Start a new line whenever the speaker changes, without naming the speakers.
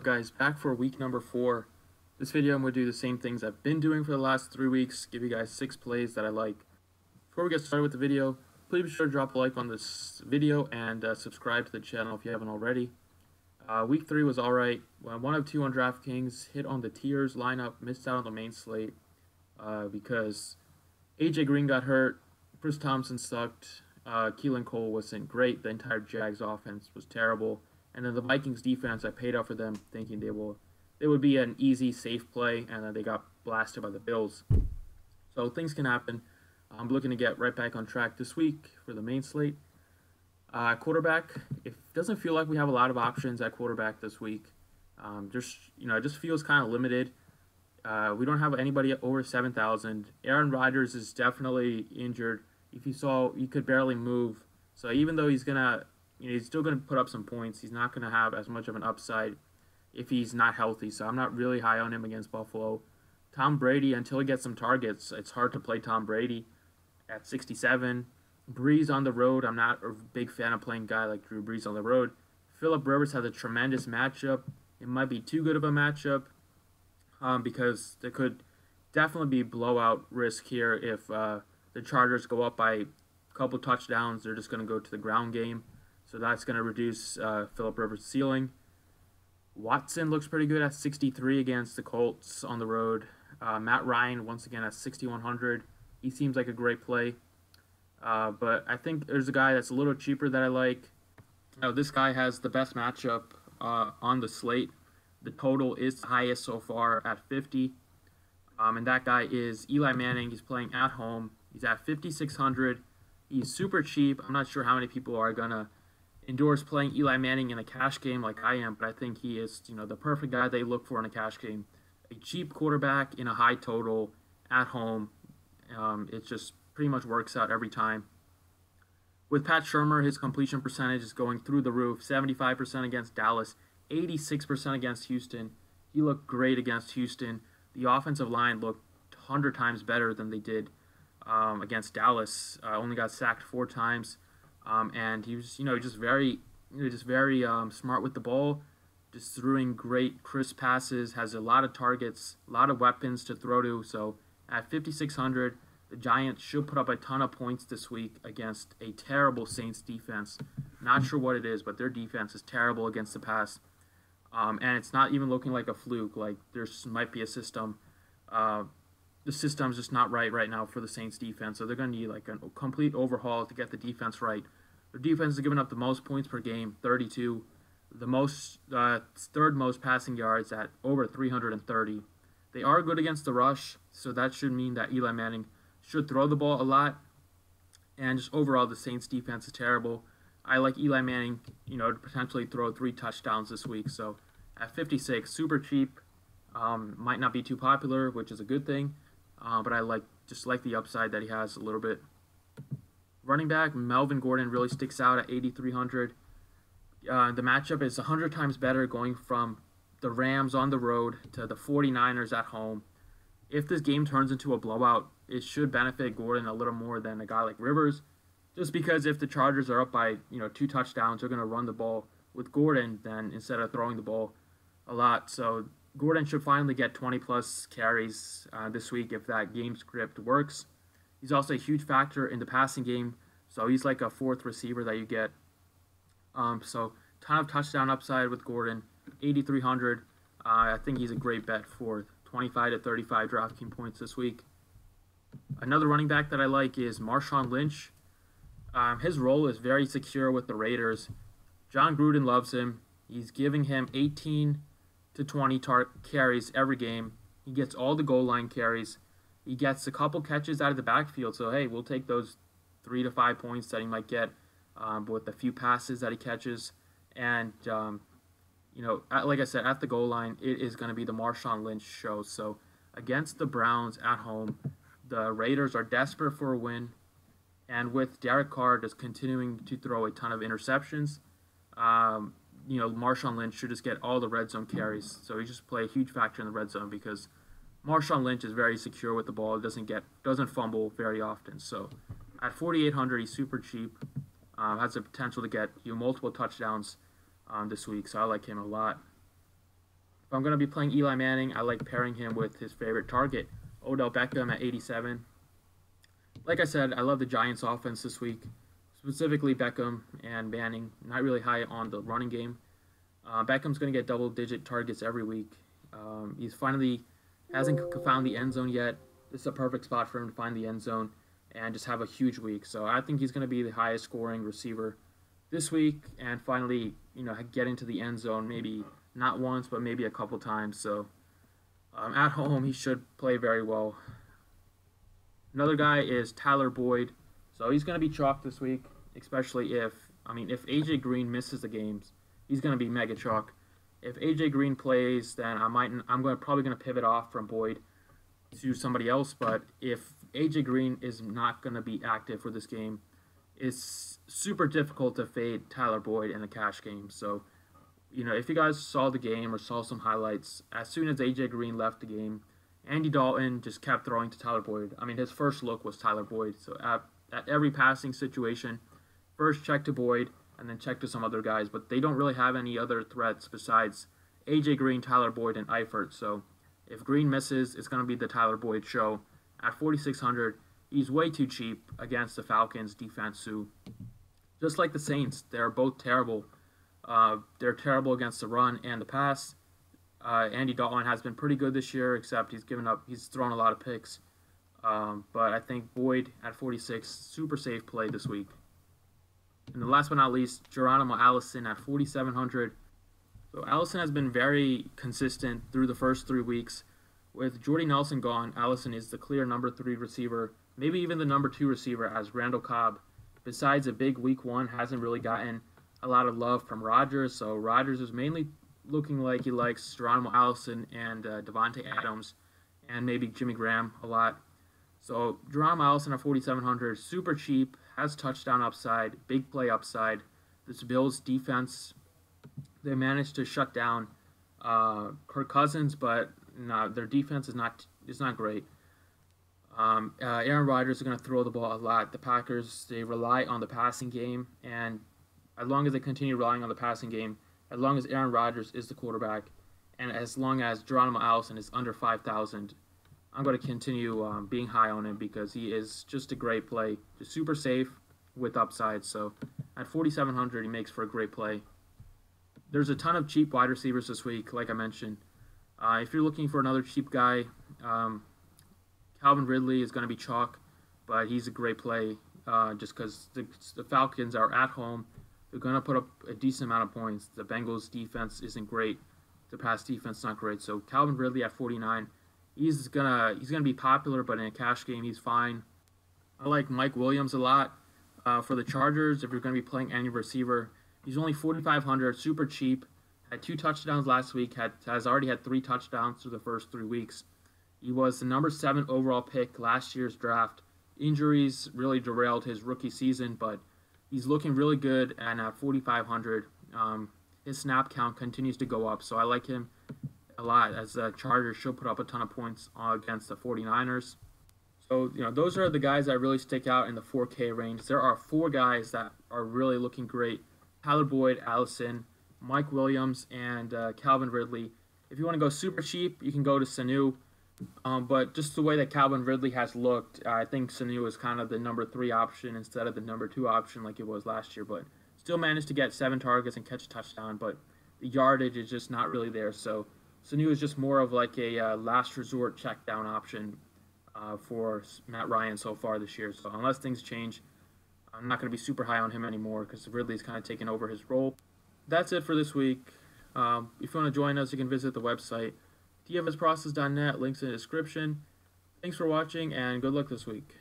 up, guys? Back for week number 4. This video I'm going to do the same things I've been doing for the last 3 weeks, give you guys 6 plays that I like. Before we get started with the video, please be sure to drop a like on this video and subscribe to the channel if you haven't already. Week 3 was alright. 1 of 2 on Draftkings, hit on the tiers lineup, missed out on the main slate because AJ Green got hurt, Chris Thompson sucked, Keelan Cole wasn't great, the entire Jags offense was terrible. And then the Vikings defense, I paid out for them thinking they would be an easy, safe play, and then they got blasted by the Bills. So things can happen. I'm looking to get right back on track this week for the main slate. Quarterback, it doesn't feel like we have a lot of options at quarterback this week. It just feels kind of limited. We don't have anybody over 7,000. Aaron Rodgers is definitely injured. If you saw, he could barely move. So even though he's still going to put up some points, he's not going to have as much of an upside if he's not healthy. So I'm not really high on him against Buffalo. Tom Brady, until he gets some targets, it's hard to play Tom Brady at 67. Breeze on the road, I'm not a big fan of playing a guy like Drew Brees on the road. Phillip Rivers has a tremendous matchup. It might be too good of a matchup because there could definitely be blowout risk here if the Chargers go up by a couple touchdowns. They're just going to go to the ground game. So that's going to reduce Phillip Rivers' ceiling. Watson looks pretty good at 63 against the Colts on the road. Matt Ryan, once again, at 6,100. He seems like a great play. But I think there's a guy that's a little cheaper that I like. This guy has the best matchup on the slate. The total is the highest so far at 50. And that guy is Eli Manning. He's playing at home. He's at 5,600. He's super cheap. I'm not sure how many people are going to endorse playing Eli Manning in a cash game like I am, but I think he is, the perfect guy they look for in a cash game. A cheap quarterback in a high total at home. It just pretty much works out every time. With Pat Shurmur, his completion percentage is going through the roof. 75% against Dallas, 86% against Houston. He looked great against Houston. The offensive line looked 100 times better than they did against Dallas. Only got sacked 4 times. And he was, just very smart with the ball, just throwing great, crisp passes, has a lot of targets, a lot of weapons to throw to. So at 5,600, the Giants should put up a ton of points this week against a terrible Saints defense. Not sure what it is, but their defense is terrible against the pass. And it's not even looking like a fluke. Like, there might be a system. The system's just not right now for the Saints defense, so they're going to need like a complete overhaul to get the defense right. Their defense is giving up the most points per game, 32, the most third most passing yards at over 330. They are good against the rush, so that should mean that Eli Manning should throw the ball a lot. And just overall, the Saints defense is terrible. I like Eli Manning, to potentially throw 3 touchdowns this week. So at 56, super cheap, might not be too popular, which is a good thing. But I just like the upside that he has a little bit. Running back, Melvin Gordon really sticks out at 8,300. The matchup is 100 times better going from the Rams on the road to the 49ers at home. If this game turns into a blowout, it should benefit Gordon a little more than a guy like Rivers. Just because if the Chargers are up by 2 touchdowns, they're going to run the ball with Gordon then instead of throwing the ball a lot. So Gordon should finally get 20-plus carries this week if that game script works. He's also a huge factor in the passing game, so he's like a 4th receiver that you get. So ton of touchdown upside with Gordon, 8,300. I think he's a great bet for 25 to 35 DraftKings points this week. Another running back that I like is Marshawn Lynch. His role is very secure with the Raiders. John Gruden loves him. He's giving him 18 to 20 carries every game. He gets all the goal line carries. He gets a couple catches out of the backfield. So, hey, we'll take those 3 to 5 points that he might get with the few passes that he catches. And, like I said, at the goal line, it is going to be the Marshawn Lynch show. So, against the Browns at home, the Raiders are desperate for a win. And with Derek Carr just continuing to throw a ton of interceptions, Marshawn Lynch should just get all the red zone carries. So he just play a huge factor in the red zone because Marshawn Lynch is very secure with the ball. Doesn't fumble very often. So at 4,800, he's super cheap. Has the potential to get multiple touchdowns this week. So I like him a lot. I'm going to be playing Eli Manning. I like pairing him with his favorite target, Odell Beckham at 87. Like I said, I love the Giants offense this week, specifically Beckham and Manning. Not really high on the running game. Beckham's going to get double-digit targets every week. He's finally hasn't found the end zone yet. This is a perfect spot for him to find the end zone and just have a huge week. So I think he's going to be the highest scoring receiver this week and finally, get into the end zone, maybe not once, but maybe a couple times. So at home, he should play very well. Another guy is Tyler Boyd. So he's going to be chalk this week, especially if AJ Green misses the games, he's going to be mega chalk. If AJ Green plays, then I'm probably going to pivot off from Boyd to somebody else. But if AJ Green is not going to be active for this game, it's super difficult to fade Tyler Boyd in a cash game. So, if you guys saw the game or saw some highlights, as soon as AJ Green left the game, Andy Dalton just kept throwing to Tyler Boyd. His first look was Tyler Boyd. So at every passing situation, first check to Boyd and then check to some other guys. But they don't really have any other threats besides AJ Green, Tyler Boyd, and Eifert. So if Green misses, it's going to be the Tyler Boyd show. At 4,600, he's way too cheap against the Falcons defense, who, just like the Saints, they're both terrible. They're terrible against the run and the pass. Andy Dalton has been pretty good this year, except he's thrown a lot of picks. But I think Boyd at 46, super safe play this week. And the last but not least, Geronimo Allison at 4,700. So Allison has been very consistent through the first 3 weeks. With Jordy Nelson gone, Allison is the clear number 3 receiver, maybe even the number 2 receiver, as Randall Cobb, besides a big week 1, hasn't really gotten a lot of love from Rodgers. So Rodgers is mainly looking like he likes Geronimo Allison and Devontae Adams and maybe Jimmy Graham a lot. So Geronimo Allison at 4,700, super cheap, has touchdown upside, big play upside. This Bills defense, they managed to shut down Kirk Cousins, but no, their defense is not great. Aaron Rodgers is going to throw the ball a lot. The Packers, they rely on the passing game, and as long as they continue relying on the passing game, as long as Aaron Rodgers is the quarterback, and as long as Geronimo Allison is under 5,000, I'm going to continue being high on him because he is just a great play. Just super safe with upside. So at 4,700, he makes for a great play. There's a ton of cheap wide receivers this week, like I mentioned. If you're looking for another cheap guy, Calvin Ridley is going to be chalk, but he's a great play just because the Falcons are at home. They're going to put up a decent amount of points. The Bengals' defense isn't great. The pass defense is not great. So Calvin Ridley at 49, he's gonna be popular, but in a cash game, he's fine. I like Mike Williams a lot for the Chargers. If you're going to be playing any receiver, he's only 4,500, super cheap. Had 2 touchdowns last week. Has already had 3 touchdowns through the first 3 weeks. He was the number 7 overall pick last year's draft. Injuries really derailed his rookie season, but he's looking really good. And at 4,500, his snap count continues to go up. So I like him a lot, as the Chargers should put up a ton of points against the 49ers. So, those are the guys that really stick out in the 4K range. There are 4 guys that are really looking great. Tyler Boyd, Allison, Mike Williams, and Calvin Ridley. If you want to go super cheap, you can go to Sanu. But just the way that Calvin Ridley has looked, I think Sanu is kind of the number 3 option instead of the number 2 option like it was last year. But still managed to get 7 targets and catch a touchdown. But the yardage is just not really there. So Sanu is just more of like a last resort check down option for Matt Ryan so far this year. So unless things change, I'm not going to be super high on him anymore because Ridley's kind of taken over his role. That's it for this week. If you want to join us, you can visit the website, dfsprocess.net, links in the description. Thanks for watching, and good luck this week.